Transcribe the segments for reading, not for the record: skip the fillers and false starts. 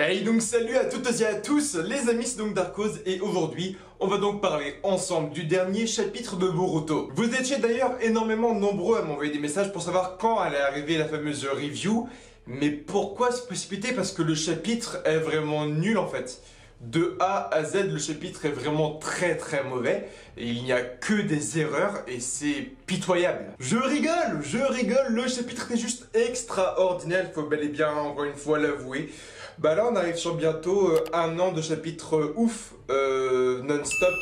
Hey donc salut à toutes et à tous, les amis, c'est donc Darkose et aujourd'hui on va donc parler ensemble du dernier chapitre de Boruto. Vous étiez d'ailleurs énormément nombreux à m'envoyer des messages pour savoir quand allait arriver la fameuse review, mais pourquoi se précipiter? Parce que le chapitre est vraiment nul en fait. De A à Z, le chapitre est vraiment très mauvais et il n'y a que des erreurs et c'est pitoyable. Je rigole, le chapitre est juste extraordinaire, il faut bel et bien encore une fois l'avouer. Bah là on arrive sur bientôt un an de chapitre ouf non-stop.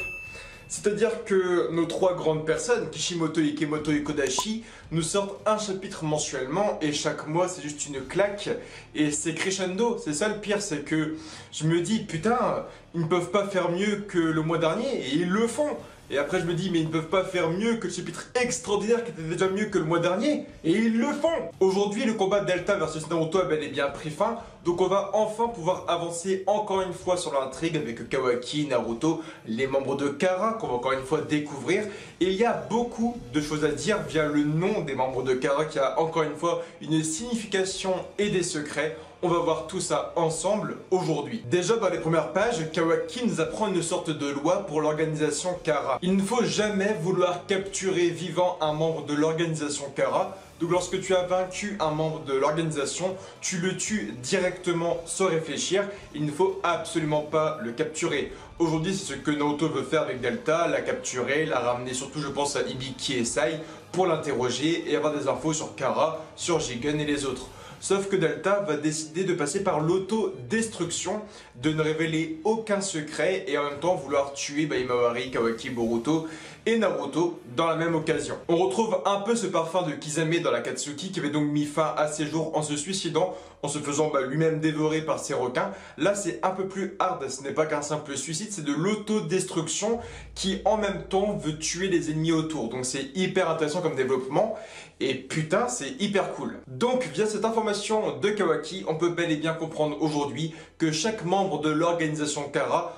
C'est-à-dire que nos trois grandes personnes, Kishimoto, Ikemoto et Kodashi, nous sortent un chapitre mensuellement et chaque mois c'est juste une claque et c'est crescendo. C'est ça le pire, c'est que je me dis putain, ils ne peuvent pas faire mieux que le mois dernier et ils le font. Et après je me dis mais ils ne peuvent pas faire mieux que le chapitre extraordinaire qui était déjà mieux que le mois dernier. Et ils le font. Aujourd'hui le combat Delta versus Naruto a bel et bien pris fin. Donc on va enfin pouvoir avancer encore une fois sur l'intrigue avec Kawaki, Naruto, les membres de Kara qu'on va encore une fois découvrir. Et il y a beaucoup de choses à dire via le nom des membres de Kara qui a encore une fois une signification et des secrets. On va voir tout ça ensemble aujourd'hui. Déjà dans les premières pages, Kawaki nous apprend une sorte de loi pour l'organisation Kara. Il ne faut jamais vouloir capturer vivant un membre de l'organisation Kara. Donc lorsque tu as vaincu un membre de l'organisation, tu le tues directement sans réfléchir. Il ne faut absolument pas le capturer. Aujourd'hui, c'est ce que Naruto veut faire avec Delta, la capturer, la ramener surtout je pense à Hibiki et Sai pour l'interroger et avoir des infos sur Kara, sur Jigen et les autres. Sauf que Delta va décider de passer par l'autodestruction, de ne révéler aucun secret et en même temps vouloir tuer Imawari, Kawaki, Boruto et Naruto dans la même occasion. On retrouve un peu ce parfum de Kisame dans la Katsuki qui avait donc mis fin à ses jours en se suicidant, en se faisant lui-même dévorer par ses requins. Là c'est un peu plus hard, ce n'est pas qu'un simple suicide, c'est de l'autodestruction qui en même temps veut tuer les ennemis autour. Donc c'est hyper intéressant comme développement et putain c'est hyper cool. Donc via cette information de Kawaki, on peut bel et bien comprendre aujourd'hui que chaque membre de l'organisation Kara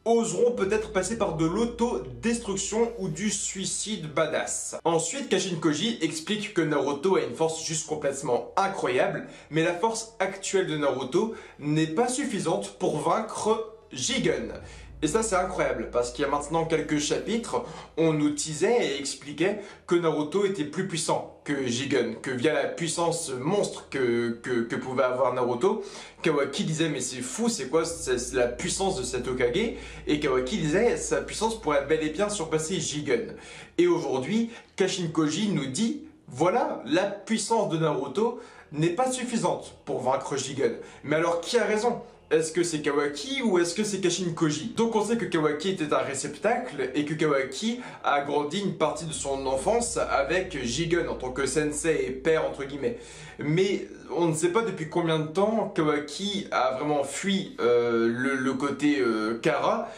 oseront peut-être passer par de l'autodestruction ou du suicide badass. Ensuite, Kashin Koji explique que Naruto a une force juste complètement incroyable, mais la force actuelle de Naruto n'est pas suffisante pour vaincre Jigen. Et ça c'est incroyable parce qu'il y a maintenant quelques chapitres, on nous teasait et expliquait que Naruto était plus puissant que Jigen, que via la puissance monstre que pouvait avoir Naruto, Kawaki disait mais c'est fou, c'est quoi la puissance de cet Hokage? Et Kawaki disait sa puissance pourrait bel et bien surpasser Jigen. Et aujourd'hui, Kashin Koji nous dit voilà, la puissance de Naruto n'est pas suffisante pour vaincre Jigen. Mais alors qui a raison? Est-ce que c'est Kawaki ou est-ce que c'est Kashin Koji? Donc on sait que Kawaki était un réceptacle et que Kawaki a grandi une partie de son enfance avec Jigen en tant que sensei et père entre guillemets. Mais on ne sait pas depuis combien de temps Kawaki a vraiment fui le côté Kara.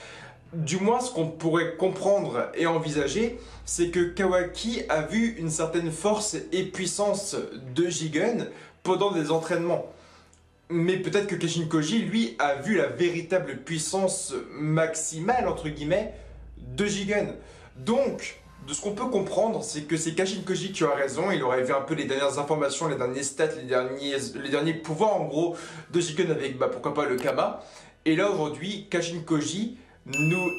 Du moins ce qu'on pourrait comprendre et envisager, c'est que Kawaki a vu une certaine force et puissance de Jigen pendant des entraînements. Mais peut-être que Kashin Koji, lui, a vu la véritable puissance maximale, entre guillemets, de Jigen. Donc, de ce qu'on peut comprendre, c'est que c'est Kashin Koji qui a raison. Il aurait vu un peu les dernières informations, les derniers stats, les derniers pouvoirs, en gros, de Jigen avec, pourquoi pas, le Kama. Et là, aujourd'hui, Kashin Koji nous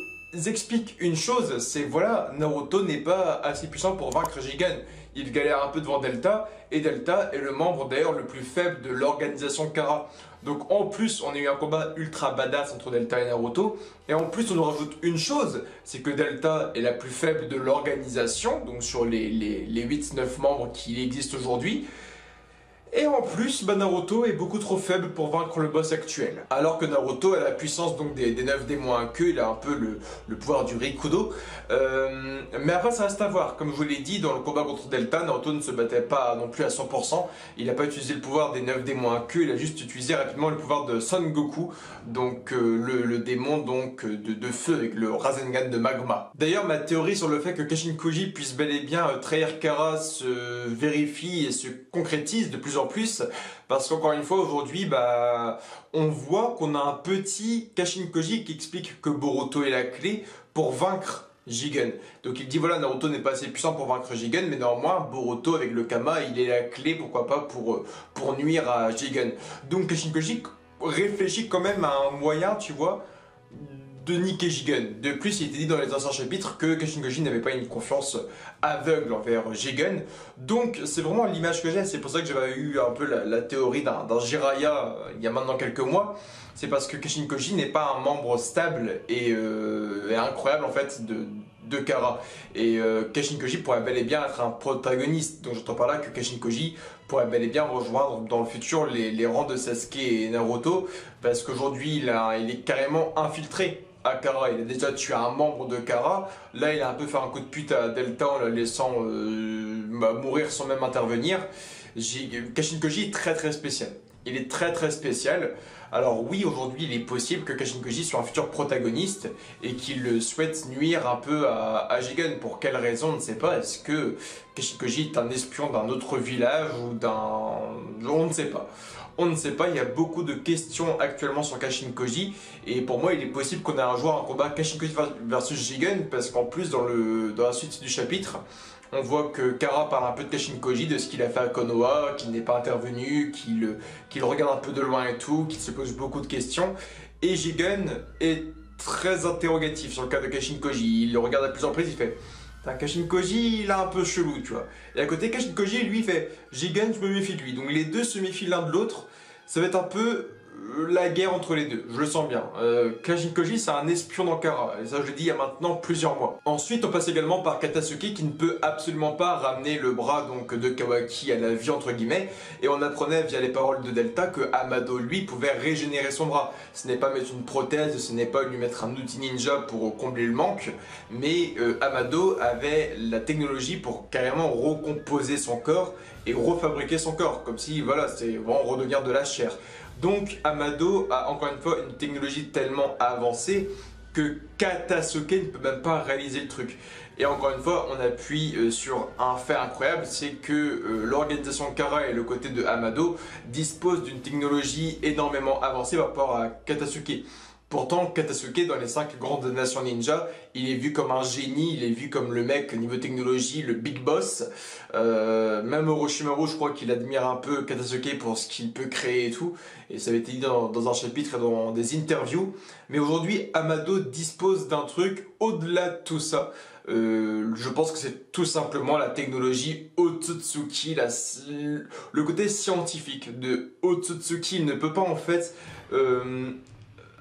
explique une chose, c'est voilà, Naruto n'est pas assez puissant pour vaincre Jigen. Il galère un peu devant Delta, et Delta est le membre d'ailleurs le plus faible de l'organisation Kara. Donc en plus, on a eu un combat ultra badass entre Delta et Naruto, et en plus on nous rajoute une chose, c'est que Delta est la plus faible de l'organisation, donc sur les 8-9 membres qui existent aujourd'hui. Et en plus, Naruto est beaucoup trop faible pour vaincre le boss actuel. Alors que Naruto a la puissance donc des 9 démons inclus, il a un peu le pouvoir du Rikudo. Mais après ça reste à voir. Comme je vous l'ai dit, dans le combat contre Delta, Naruto ne se battait pas non plus à 100%. Il n'a pas utilisé le pouvoir des 9 démons inclus, il a juste utilisé rapidement le pouvoir de Son Goku. Donc le démon donc, de feu avec le Rasengan de magma. D'ailleurs, ma théorie sur le fait que Kashin Koji puisse bel et bien trahir Kara se vérifie et se concrétise de plus en plus, parce qu'encore une fois aujourd'hui on voit qu'on a un petit Kashin Koji qui explique que Boruto est la clé pour vaincre Jigen. Donc il dit voilà, Naruto n'est pas assez puissant pour vaincre Jigen, mais néanmoins Boruto avec le Kama il est la clé, pourquoi pas, pour nuire à Jigen. Donc Kashin Koji réfléchi quand même à un moyen, tu vois, de niquer Jigen. De plus, il était dit dans les anciens chapitres que Kashin Koji n'avait pas une confiance aveugle envers Jigen. Donc, c'est vraiment l'image que j'ai. C'est pour ça que j'avais eu un peu la théorie d'un Jiraiya il y a maintenant quelques mois. C'est parce que Kashin Koji n'est pas un membre stable et incroyable en fait de Kara. Et Kashin Koji pourrait bel et bien être un protagoniste. Donc j'entends par là que Kashin Koji pourrait bel et bien rejoindre dans le futur les rangs de Sasuke et Naruto. Parce qu'aujourd'hui il est carrément infiltré à Kara. Il a déjà tué un membre de Kara. Là il a un peu fait un coup de pute à Delta en le laissant mourir sans même intervenir. Kashin Koji est très très spécial. Il est très très spécial. Alors oui, aujourd'hui, il est possible que Kashin Koji soit un futur protagoniste et qu'il souhaite nuire un peu à Jigen. Pour quelle raison, on ne sait pas. Est-ce que Kashin Koji est un espion d'un autre village ou d'un... On ne sait pas. On ne sait pas, il y a beaucoup de questions actuellement sur Kashin Koji. Et pour moi, il est possible qu'on ait un jour un combat Kashin Koji versus Jigen. Parce qu'en plus, dans la suite du chapitre, on voit que Kara parle un peu de Kashin Koji, de ce qu'il a fait à Konoha, qu'il n'est pas intervenu, qu'il regarde un peu de loin et tout, qu'il se pose beaucoup de questions. Et Jigen est très interrogatif sur le cas de Kashin Koji. Il le regarde à plusieurs reprises, il fait Kashin Koji, il est un peu chelou, tu vois. Et à côté, Kashin Koji, lui, il fait Jigen, je me méfie de lui. Donc les deux se méfient l'un de l'autre. Ça va être un peu la guerre entre les deux, je le sens bien. Kashin Koji, c'est un espion dans Kara, et ça je l'ai dit il y a maintenant plusieurs mois. Ensuite, on passe également par Katasuki qui ne peut absolument pas ramener le bras donc de Kawaki à la vie entre guillemets, et on apprenait via les paroles de Delta que Amado lui pouvait régénérer son bras. Ce n'est pas mettre une prothèse, ce n'est pas lui mettre un outil ninja pour combler le manque, mais Amado avait la technologie pour carrément recomposer son corps et refabriquer son corps, comme si voilà, c'est vraiment redevenir de la chair. Donc Amado a encore une fois une technologie tellement avancée que Katasuke ne peut même pas réaliser le truc. Et encore une fois, on appuie sur un fait incroyable, c'est que l'organisation Kara et le côté de Amado disposent d'une technologie énormément avancée par rapport à Katasuke. Pourtant, Katasuke, dans les 5 grandes nations ninja, il est vu comme un génie, il est vu comme le mec, niveau technologie, le big boss. Même Orochimaru, je crois qu'il admire un peu Katasuke pour ce qu'il peut créer et tout. Et ça avait été dit dans un chapitre et dans des interviews. Mais aujourd'hui, Amado dispose d'un truc au-delà de tout ça. Je pense que c'est tout simplement la technologie Otsutsuki, le côté scientifique de Otsutsuki. Il ne peut pas en fait...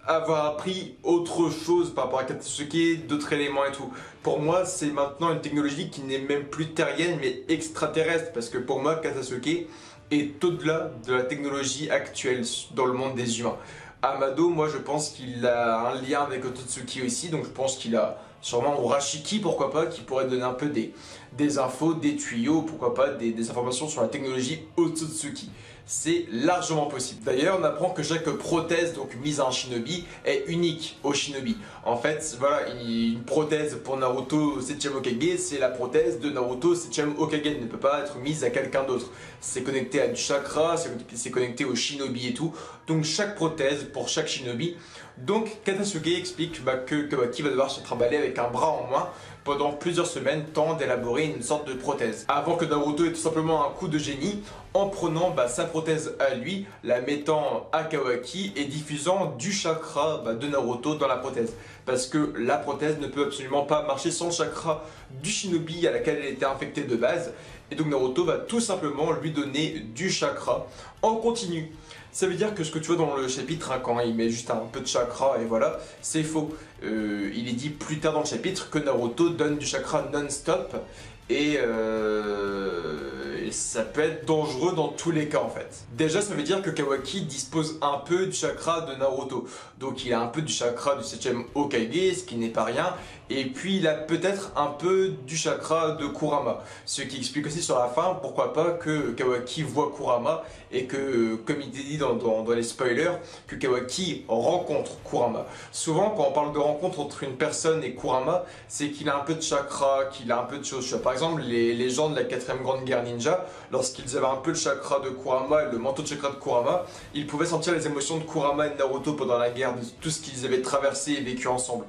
avoir appris autre chose par rapport à Katasuke, d'autres éléments et tout. Pour moi, c'est maintenant une technologie qui n'est même plus terrienne, mais extraterrestre, parce que pour moi, Katasuke est au-delà de la technologie actuelle dans le monde des humains. Amado, moi, je pense qu'il a un lien avec Otsutsuki aussi, donc je pense qu'il a sûrement Urashiki, pourquoi pas, qui pourrait donner un peu des infos, des tuyaux, pourquoi pas, des informations sur la technologie Otsutsuki. C'est largement possible. D'ailleurs, on apprend que chaque prothèse donc mise à un shinobi est unique au shinobi. En fait, voilà, une prothèse pour Naruto 7ème Hokage, c'est la prothèse de Naruto 7ème Hokage. Elle ne peut pas être mise à quelqu'un d'autre. C'est connecté à du chakra, c'est connecté au shinobi et tout. Donc chaque prothèse pour chaque shinobi. Donc Katasuke explique que Kawaki va devoir se trimballer avec un bras en moins pendant plusieurs semaines, temps d'élaborer une sorte de prothèse. Avant que Naruto ait tout simplement un coup de génie en prenant sa prothèse à lui, la mettant à Kawaki et diffusant du chakra de Naruto dans la prothèse. Parce que la prothèse ne peut absolument pas marcher sans le chakra du shinobi à laquelle elle était infectée de base. Et donc Naruto va tout simplement lui donner du chakra en continu. Ça veut dire que ce que tu vois dans le chapitre, quand il met juste un peu de chakra et voilà, c'est faux. Il est dit plus tard dans le chapitre que Naruto donne du chakra non-stop et ça peut être dangereux dans tous les cas en fait. Déjà, ça veut dire que Kawaki dispose un peu du chakra de Naruto. Donc il a un peu du chakra du 7ème Hokage, ce qui n'est pas rien. Et puis il a peut-être un peu du chakra de Kurama. Ce qui explique aussi sur la fin pourquoi pas que Kawaki voit Kurama et que, comme il est dit dans les spoilers, que Kawaki rencontre Kurama. Souvent quand on parle de rencontre entre une personne et Kurama, c'est qu'il a un peu de chakra, qu'il a un peu de choses. Par exemple, les gens de la 4ème grande guerre ninja, lorsqu'ils avaient un peu le chakra de Kurama et le manteau de chakra de Kurama, ils pouvaient sentir les émotions de Kurama et de Naruto pendant la guerre, de tout ce qu'ils avaient traversé et vécu ensemble.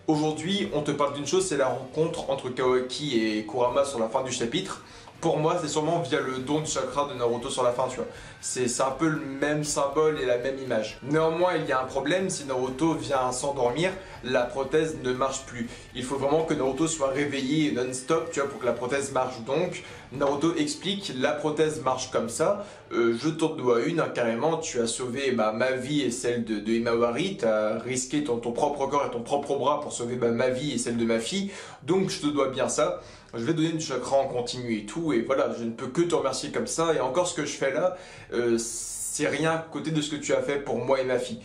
Aujourd'hui, on te parle d'une chose, c'est la rencontre entre Kawaki et Kurama sur la fin du chapitre. Pour moi, c'est sûrement via le don de chakra de Naruto sur la fin, tu vois. C'est un peu le même symbole et la même image. Néanmoins, il y a un problème, si Naruto vient s'endormir, la prothèse ne marche plus. Il faut vraiment que Naruto soit réveillé non-stop, tu vois, pour que la prothèse marche. Donc, Naruto explique, la prothèse marche comme ça, je t'en dois une, hein, carrément, tu as sauvé ma vie et celle de Himawari, tu as risqué ton propre corps et ton propre bras pour sauver ma vie et celle de ma fille, donc je te dois bien ça. Je vais donner du chakra en continu et tout, et voilà, je ne peux que te remercier comme ça, et encore ce que je fais là, c'est rien à côté de ce que tu as fait pour moi et ma fille.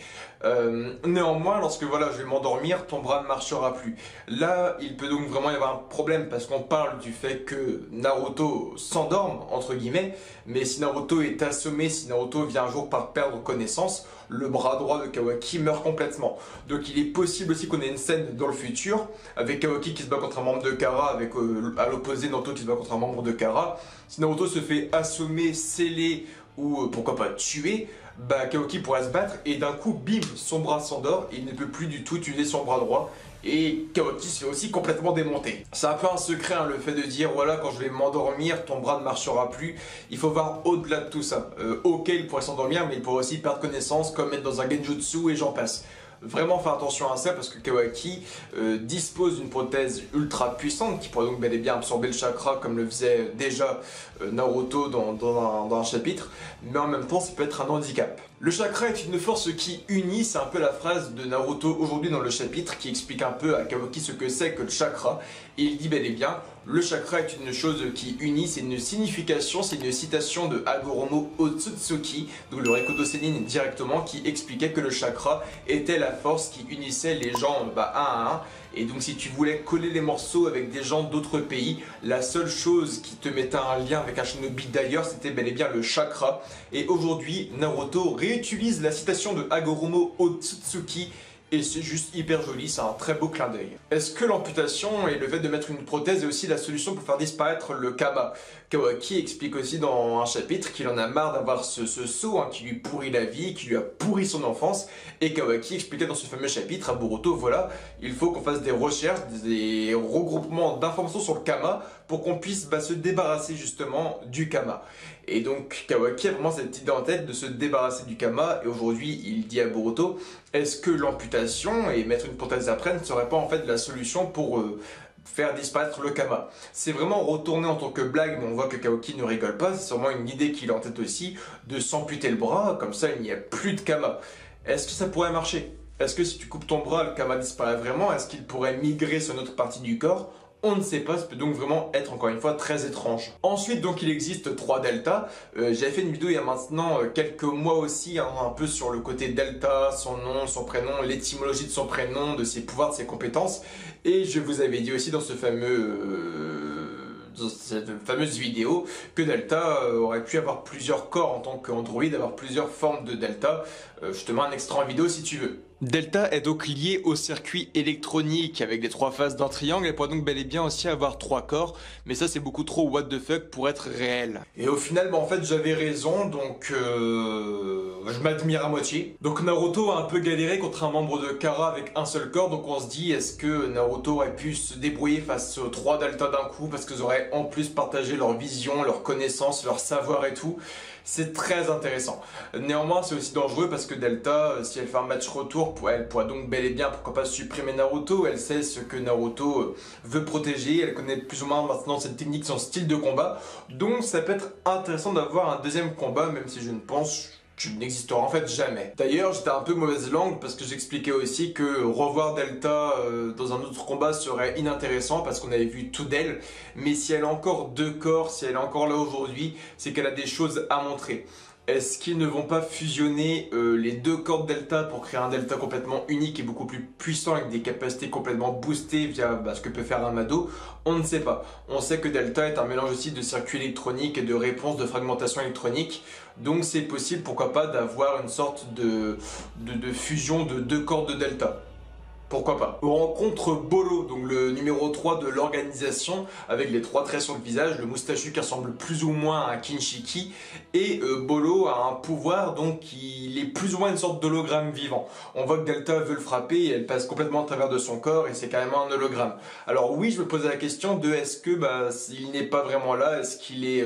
Néanmoins, lorsque voilà, je vais m'endormir, ton bras ne marchera plus. Là, il peut donc vraiment y avoir un problème, parce qu'on parle du fait que Naruto s'endorme, entre guillemets, mais si Naruto est assommé, si Naruto vient un jour par perdre connaissance, le bras droit de Kawaki meurt complètement. Donc il est possible aussi qu'on ait une scène dans le futur, avec Kawaki qui se bat contre un membre de Kara, avec à l'opposé Naruto qui se bat contre un membre de Kara. Si Naruto se fait assommer, sceller ou pourquoi pas tuer, bah Kawaki pourra se battre et d'un coup, bim, son bras s'endort et il ne peut plus du tout utiliser son bras droit. Et Kawaki se fait aussi complètement démonter. C'est un peu un secret, hein, le fait de dire voilà, quand je vais m'endormir, ton bras ne marchera plus. Il faut voir au-delà de tout ça. Ok, il pourrait s'endormir, mais il pourrait aussi perdre connaissance, comme être dans un genjutsu et j'en passe. Vraiment faire attention à ça parce que Kawaki dispose d'une prothèse ultra puissante qui pourrait donc bel et bien absorber le chakra comme le faisait déjà Naruto dans un chapitre, mais en même temps ça peut être un handicap. Le chakra est une force qui unit, c'est un peu la phrase de Naruto aujourd'hui dans le chapitre qui explique un peu à Kawaki ce que c'est que le chakra, et il dit bel et bien le chakra est une chose qui unit, c'est une signification, c'est une citation de Hagoromo Otsutsuki, donc le Reikodo Sennin directement, qui expliquait que le chakra était la force qui unissait les gens un à un. Et donc si tu voulais coller les morceaux avec des gens d'autres pays, la seule chose qui te mettait un lien avec un shinobi d'ailleurs, c'était bel et bien le chakra. Et aujourd'hui, Naruto réutilise la citation de Hagoromo Otsutsuki, et c'est juste hyper joli, c'est un très beau clin d'œil. Est-ce que l'amputation et le fait de mettre une prothèse est aussi la solution pour faire disparaître le kama? Kawaki explique aussi dans un chapitre qu'il en a marre d'avoir ce sceau qui lui pourrit la vie, qui lui a pourri son enfance. Et Kawaki expliquait dans ce fameux chapitre à Boruto, voilà, il faut qu'on fasse des recherches, des regroupements d'informations sur le kama pour qu'on puisse se débarrasser justement du kama. Et donc Kawaki a vraiment cette idée en tête de se débarrasser du kama, et aujourd'hui il dit à Boruto, est-ce que l'amputation et mettre une prothèse après ne serait pas en fait la solution pour faire disparaître le kama? C'est vraiment retourné en tant que blague, mais on voit que Kawaki ne rigole pas, c'est sûrement une idée qu'il a en tête aussi, de s'amputer le bras, comme ça il n'y a plus de kama. Est-ce que ça pourrait marcher? Est-ce que si tu coupes ton bras, le kama disparaît vraiment? Est-ce qu'il pourrait migrer sur une autre partie du corps? On ne sait pas, ça peut donc vraiment être encore une fois très étrange. Ensuite donc il existe 3 deltas. J'avais fait une vidéo il y a maintenant quelques mois aussi, un peu sur le côté delta, son nom, son prénom, l'étymologie de son prénom, de ses pouvoirs, de ses compétences. Et je vous avais dit aussi dans cette fameuse vidéo que Delta aurait pu avoir plusieurs corps en tant qu'Android, avoir plusieurs formes de Delta. Je te mets un extrait en vidéo si tu veux. Delta est donc lié au circuit électronique avec les 3 faces d'un triangle. Elle pourrait donc bel et bien aussi avoir 3 corps, mais ça c'est beaucoup trop what the fuck pour être réel. Et au final, en fait j'avais raison, donc je m'admire à moitié. Donc Naruto a un peu galéré contre un membre de Kara avec un seul corps, donc on se dit est-ce que Naruto aurait pu se débrouiller face aux 3 Delta d'un coup, parce qu'ils auraient en plus partagé leur vision, leur connaissance, leur savoir et tout. C'est très intéressant. Néanmoins, c'est aussi dangereux parce que Delta, si elle fait un match retour, elle pourra donc bel et bien, pourquoi pas, supprimer Naruto. Elle sait ce que Naruto veut protéger, elle connaît plus ou moins maintenant cette technique, son style de combat. Donc ça peut être intéressant d'avoir un deuxième combat, même si je ne pense qu'il n'existera en fait jamais. D'ailleurs, j'étais un peu mauvaise langue parce que j'expliquais aussi que revoir Delta dans un autre combat serait inintéressant parce qu'on avait vu tout d'elle. Mais si elle a encore 2 corps, si elle est encore là aujourd'hui, c'est qu'elle a des choses à montrer. Est-ce qu'ils ne vont pas fusionner les 2 corps de Delta pour créer un Delta complètement unique et beaucoup plus puissant avec des capacités complètement boostées via ce que peut faire un Mado? On ne sait pas. On sait que Delta est un mélange aussi de circuits électroniques et de réponses de fragmentation électronique. Donc c'est possible, pourquoi pas, d'avoir une sorte de fusion de 2 corps de Delta. pourquoi pas. On rencontre Bolo, donc le numéro 3 de l'organisation, avec les 3 traits sur le visage, le moustachu qui ressemble plus ou moins à un Kinshiki, et Bolo a un pouvoir, donc il est plus ou moins une sorte d'hologramme vivant. On voit que Delta veut le frapper et elle passe complètement à travers de son corps et c'est carrément un hologramme. Alors oui, je me posais la question de est-ce que il n'est pas vraiment là, est-ce qu'il est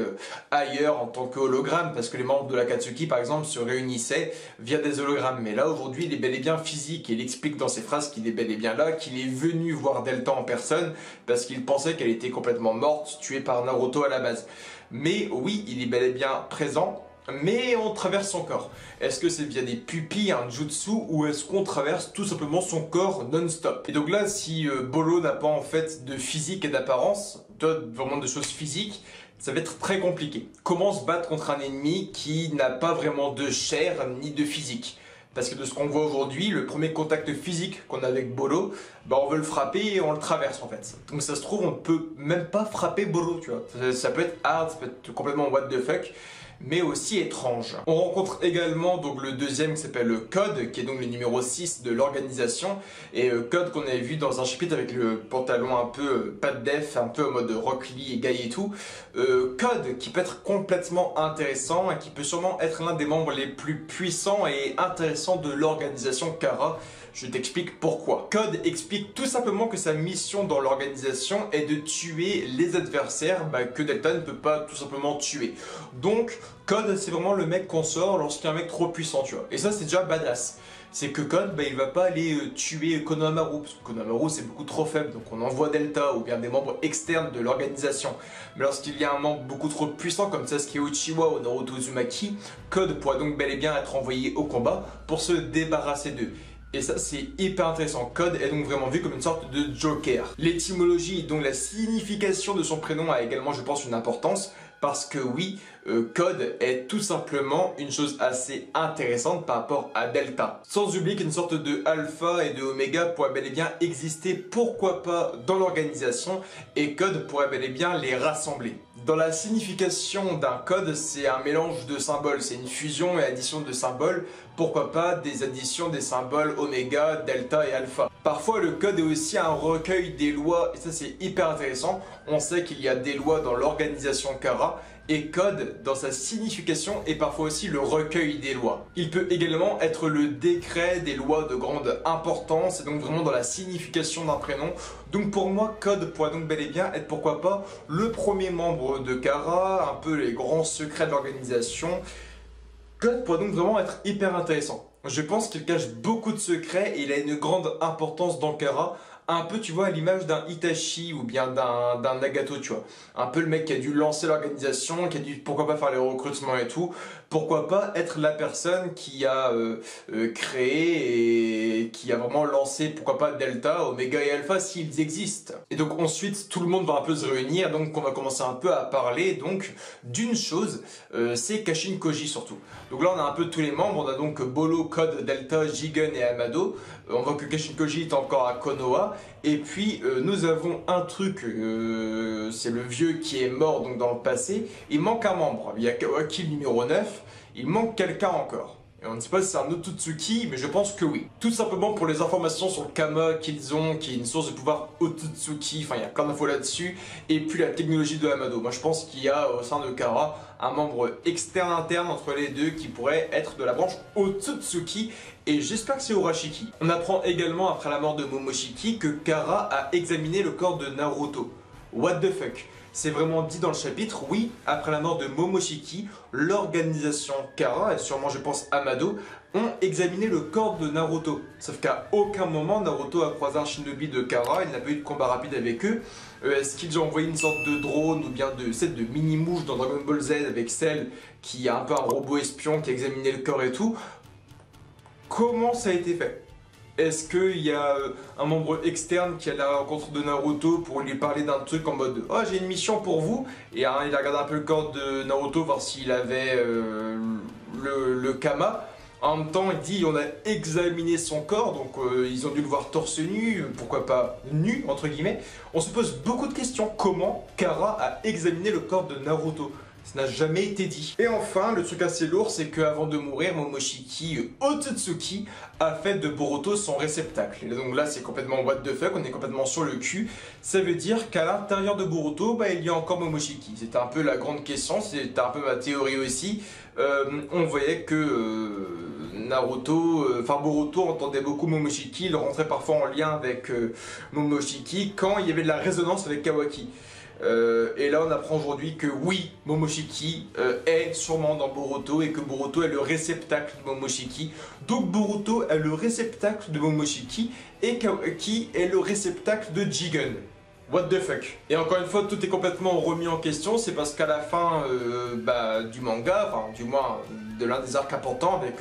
ailleurs en tant qu'hologramme, parce que les membres de l'Akatsuki par exemple se réunissaient via des hologrammes, mais là aujourd'hui il est bel et bien physique et il explique dans ses phrases qu'il est bel et bien là, qu'il est venu voir Delta en personne parce qu'il pensait qu'elle était complètement morte, tuée par Naruto à la base. Mais oui, il est bel et bien présent, mais on traverse son corps. Est-ce que c'est via des pupilles, un jutsu, ou est-ce qu'on traverse tout simplement son corps non-stop? Et donc là, si Bolo n'a pas en fait de physique et d'apparence, vraiment de choses physiques, ça va être très compliqué. Comment se battre contre un ennemi qui n'a pas vraiment de chair ni de physique? Parce que de ce qu'on voit aujourd'hui, le premier contact physique qu'on a avec Bolo, on veut le frapper et on le traverse en fait. Donc ça se trouve, on ne peut même pas frapper Bolo, tu vois. Ça peut être hard, ça peut être complètement what the fuck, mais aussi étrange. On rencontre également donc le deuxième qui s'appelle Code, qui est donc le numéro 6 de l'organisation, et Code qu'on avait vu dans un chapitre avec le pantalon un peu pas de def, un peu en mode Rock Lee et Guy et tout. Code qui peut être complètement intéressant et qui peut sûrement être l'un des membres les plus puissants et intéressants de l'organisation Kara. Je t'explique pourquoi. Code explique tout simplement que sa mission dans l'organisation est de tuer les adversaires que Delta ne peut pas tout simplement tuer. Donc, Code, c'est vraiment le mec qu'on sort lorsqu'il y a un mec trop puissant, tu vois. Et ça, c'est déjà badass. C'est que Code, il va pas aller tuer Konohamaru, parce que Konohamaru, c'est beaucoup trop faible, donc on envoie Delta ou bien des membres externes de l'organisation. Mais lorsqu'il y a un membre beaucoup trop puissant comme Sasuke Uchiwa ou Naruto Uzumaki, Code pourra donc bel et bien être envoyé au combat pour se débarrasser d'eux. Et ça, c'est hyper intéressant. Code est donc vraiment vu comme une sorte de Joker. L'étymologie, donc la signification de son prénom a également, je pense, une importance. Parce que oui, Code est tout simplement une chose assez intéressante par rapport à Delta. Sans oublier qu'une sorte de Alpha et de Oméga pourrait bel et bien exister, pourquoi pas, dans l'organisation, et Code pourrait bel et bien les rassembler. Dans la signification d'un code, c'est un mélange de symboles, c'est une fusion et addition de symboles, pourquoi pas des additions des symboles Oméga, Delta et Alpha. Parfois le code est aussi un recueil des lois, et ça c'est hyper intéressant. On sait qu'il y a des lois dans l'organisation Kara, et code, dans sa signification, est parfois aussi le recueil des lois. Il peut également être le décret des lois de grande importance, et donc vraiment dans la signification d'un prénom. Donc pour moi, code pourrait donc bel et bien être, pourquoi pas, le premier membre de Kara, un peu les grands secrets de l'organisation. Code pourrait donc vraiment être hyper intéressant. Je pense qu'il cache beaucoup de secrets et il a une grande importance dans Kara. Un peu, tu vois, à l'image d'un Itachi ou bien d'un Nagato, tu vois. Un peu le mec qui a dû lancer l'organisation, qui a dû, pourquoi pas, faire les recrutements et tout. Pourquoi pas être la personne qui a créé et qui a vraiment lancé, pourquoi pas, Delta, Omega et Alpha s'ils existent. Et donc ensuite, tout le monde va un peu se réunir, donc on va commencer un peu à parler donc d'une chose, c'est Kashin Koji surtout. Donc là on a un peu tous les membres, on a donc Bolo, Code, Delta, Jigen et Amado. On voit que Kashin Koji est encore à Konoha. Et puis nous avons un truc, c'est le vieux qui est mort donc dans le passé. Il manque un membre, il y a Kawaki le numéro 9, il manque quelqu'un encore. Et on ne sait pas si c'est un Otsutsuki, mais je pense que oui. Tout simplement pour les informations sur le Kama qu'ils ont, qui est une source de pouvoir Otsutsuki, enfin il y a plein d'infos là-dessus. Et puis la technologie de Amado. Moi je pense qu'il y a au sein de Kara un membre externe interne entre les deux qui pourrait être de la branche Otsutsuki. Et j'espère que c'est Urashiki. On apprend également après la mort de Momoshiki que Kara a examiné le corps de Naruto. What the fuck? C'est vraiment dit dans le chapitre, oui, après la mort de Momoshiki, l'organisation Kara, et sûrement je pense Amado, ont examiné le corps de Naruto. Sauf qu'à aucun moment Naruto a croisé un shinobi de Kara, il n'a pas eu de combat rapide avec eux. Est-ce qu'ils ont envoyé une sorte de drone ou bien de mini-mouche dans Dragon Ball Z avec Cell qui a un peu un robot espion qui a examiné le corps et tout? Comment ça a été fait? Est-ce qu'il y a un membre externe qui est à la rencontre de Naruto pour lui parler d'un truc en mode « Oh, j'ai une mission pour vous » et il a regardé un peu le corps de Naruto, voir s'il avait le Kama. En même temps, il dit on a examiné son corps, donc ils ont dû le voir torse nu, pourquoi pas nu, entre guillemets. On se pose beaucoup de questions. Comment Kara a examiné le corps de Naruto? Ça n'a jamais été dit. Et enfin, le truc assez lourd, c'est qu'avant de mourir, Momoshiki Otsutsuki a fait de Boruto son réceptacle. Et donc là, c'est complètement what the fuck, on est complètement sur le cul. Ça veut dire qu'à l'intérieur de Boruto, bah, il y a encore Momoshiki. C'était un peu la grande question, c'était un peu ma théorie aussi. On voyait que Boruto entendait beaucoup Momoshiki, il rentrait parfois en lien avec Momoshiki quand il y avait de la résonance avec Kawaki. Et là on apprend aujourd'hui que oui, Momoshiki est sûrement dans Boruto et que Boruto est le réceptacle de Momoshiki. Donc Boruto est le réceptacle de Momoshiki et Kawaki est le réceptacle de Jigen. What the fuck. Et encore une fois, tout est complètement remis en question, c'est parce qu'à la fin du manga, enfin du moins de l'un des arcs importants avec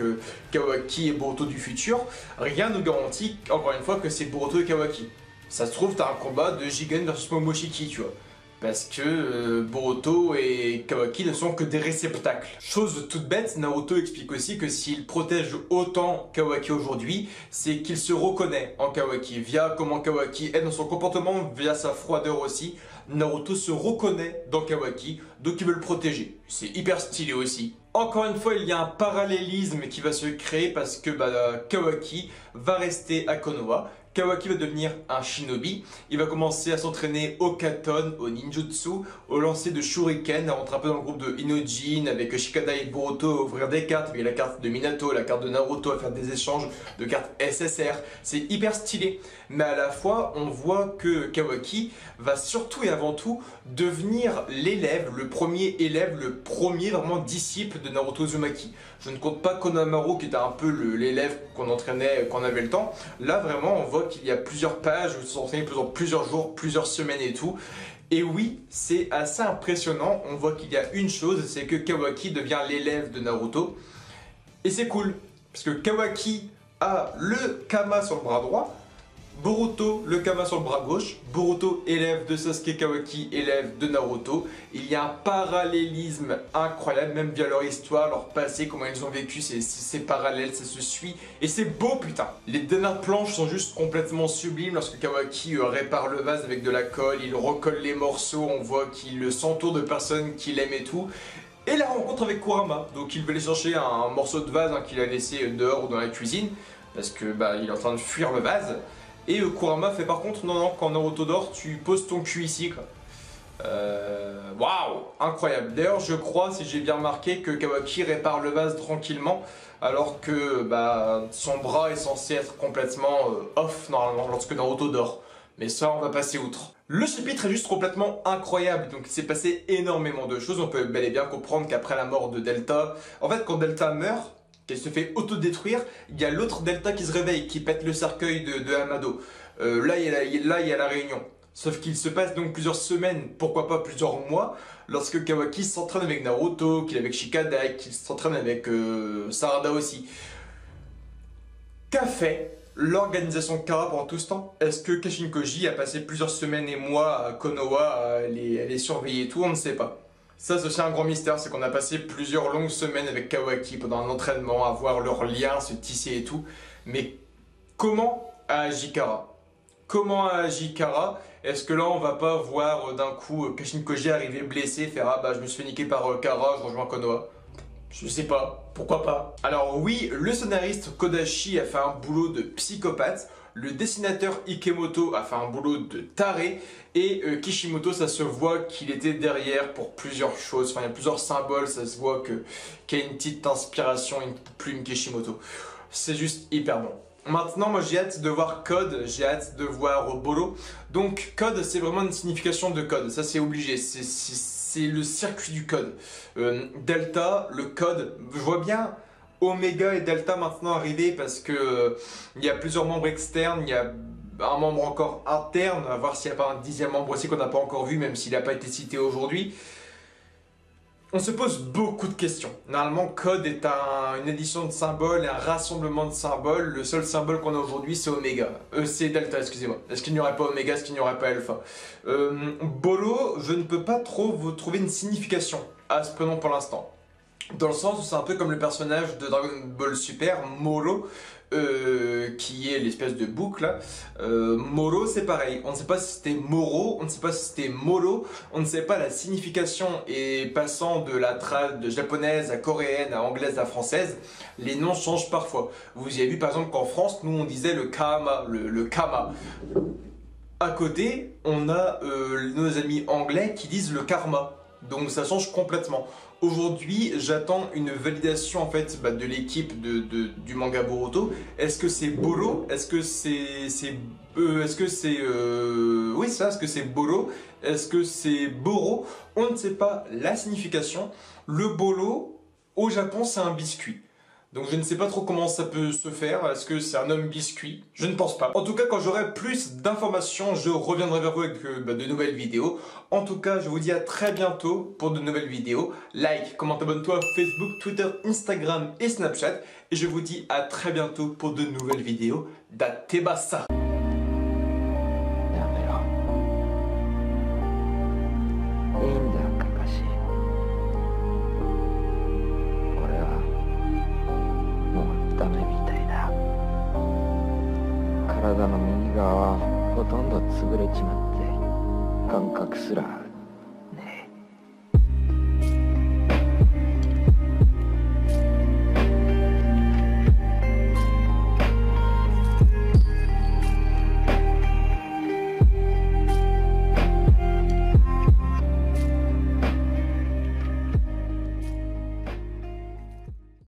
Kawaki et Boruto du futur, rien ne garantit encore une fois que c'est Boruto et Kawaki. Ça se trouve, t'as un combat de Jigen versus Momoshiki, tu vois. Parce que Boruto et Kawaki ne sont que des réceptacles. Chose toute bête, Naruto explique aussi que s'il protège autant Kawaki aujourd'hui, c'est qu'il se reconnaît en Kawaki, via comment Kawaki est dans son comportement, via sa froideur aussi. Naruto se reconnaît dans Kawaki, donc il veut le protéger. C'est hyper stylé aussi. Encore une fois, il y a un parallélisme qui va se créer parce que Kawaki va rester à Konoha. Kawaki va devenir un shinobi, il va commencer à s'entraîner au katon, au ninjutsu, au lancer de shuriken, à rentrer un peu dans le groupe de Inojin avec Shikada et Boruto, à ouvrir des cartes, avec la carte de Minato, la carte de Naruto, à faire des échanges de cartes SSR, c'est hyper stylé. Mais à la fois, on voit que Kawaki va surtout et avant tout devenir l'élève, le premier élève, le premier vraiment disciple de Naruto Uzumaki. Je ne compte pas Konohamaru qui était un peu l'élève qu'on entraînait quand on avait le temps. Là vraiment on voit qu'il y a plusieurs pages où ils se sont entraînés pendant plusieurs jours, plusieurs semaines et tout. Et oui, c'est assez impressionnant. On voit qu'il y a une chose, c'est que Kawaki devient l'élève de Naruto. Et c'est cool, parce que Kawaki a le Kama sur le bras droit, Boruto, le Kama sur le bras gauche, Boruto, élève de Sasuke, Kawaki, élève de Naruto. Il y a un parallélisme incroyable, même via leur histoire, leur passé, comment ils ont vécu, c'est parallèle, ça se suit. Et c'est beau, putain. Les dernières planches sont juste complètement sublimes lorsque Kawaki répare le vase avec de la colle, il recolle les morceaux, on voit qu'il s'entoure de personnes qu'il aime et tout. Et la rencontre avec Kurama, donc il veut aller chercher un morceau de vase qu'il a laissé dehors ou dans la cuisine, parce que il est en train de fuir le vase. Et Kurama fait par contre, non, quand Naruto dort, tu poses ton cul ici, quoi. Waouh, incroyable. D'ailleurs, je crois, si j'ai bien remarqué, que Kawaki répare le vase tranquillement, alors que son bras est censé être complètement off, normalement, lorsque Naruto dort. Mais ça, on va passer outre. Le chapitre est juste complètement incroyable, donc il s'est passé énormément de choses. On peut bel et bien comprendre qu'après la mort de Delta, en fait, quand Delta meurt, qu'elle se fait autodétruire, il y a l'autre Delta qui se réveille, qui pète le cercueil de Amado. Là, il y a la réunion. Sauf qu'il se passe donc plusieurs semaines, pourquoi pas plusieurs mois, lorsque Kawaki s'entraîne avec Naruto, qu'il est avec Shikada, qu'il s'entraîne avec Sarada aussi. Qu'a fait l'organisation Kara pendant tout ce temps? Est-ce que Kashin Koji a passé plusieurs semaines et mois à Konoha à les surveiller et tout? On ne sait pas. Ça, c'est aussi un grand mystère, c'est qu'on a passé plusieurs longues semaines avec Kawaki pendant un entraînement, à voir leurs liens se tisser et tout. Mais comment a agi Kara? Comment a agi Kara? Est-ce que là, on va pas voir d'un coup Kashin Koji arriver blessé, faire « Ah je me suis fait niquer par Kara, je rejoins Konoha ». Je sais pas, pourquoi pas. Alors oui, le scénariste Kodashi a fait un boulot de psychopathe, le dessinateur Ikemoto a fait un boulot de taré, et Kishimoto, ça se voit qu'il était derrière pour plusieurs choses, enfin il y a plusieurs symboles, ça se voit qu'il y a une petite inspiration, une plume Kishimoto. C'est juste hyper bon. Maintenant, moi j'ai hâte de voir Code, j'ai hâte de voir Bolo. Donc Code, c'est vraiment une signification de code, ça c'est obligé, c'est le circuit du code. Delta, le code, je vois bien Omega et Delta maintenant arriver parce que il y a plusieurs membres externes, il y a un membre encore interne, à voir s'il n'y a pas un 10e membre aussi qu'on n'a pas encore vu, même s'il n'a pas été cité aujourd'hui. On se pose beaucoup de questions. Normalement, Code est une édition de symboles et un rassemblement de symboles. Le seul symbole qu'on a aujourd'hui, c'est Omega. C'est Delta, excusez-moi. Est-ce qu'il n'y aurait pas Omega? Est-ce qu'il n'y aurait pas Alpha? Bolo, je ne peux pas trop vous trouver une signification à ce prénom pour l'instant. Dans le sens où c'est un peu comme le personnage de Dragon Ball Super, Molo, qui est l'espèce de boucle là. Moro c'est pareil, on ne sait pas si c'était Moro, on ne sait pas si c'était Moro, on ne sait pas la signification, et passant de la trad de japonaise à coréenne à anglaise à française, les noms changent parfois. Vous avez vu par exemple qu'en France, nous on disait le kama, le kama. À côté, on a nos amis anglais qui disent le karma. Donc ça change complètement. Aujourd'hui, j'attends une validation en fait de l'équipe du manga Boruto. Est-ce que c'est Boro? Est-ce que c'est oui ça, est-ce que c'est Boro? Est-ce que c'est Boro? On ne sait pas la signification. Le bolo au Japon, c'est un biscuit. Donc je ne sais pas trop comment ça peut se faire. Est-ce que c'est un homme biscuit? Je ne pense pas. En tout cas, quand j'aurai plus d'informations, je reviendrai vers vous avec de nouvelles vidéos. En tout cas, je vous dis à très bientôt pour de nouvelles vidéos. Like, commente, abonne-toi à Facebook, Twitter, Instagram et Snapchat. Et je vous dis à très bientôt pour de nouvelles vidéos. Datebasa!ダメみたいだ。体の右側はほとんど潰れちまって感覚すら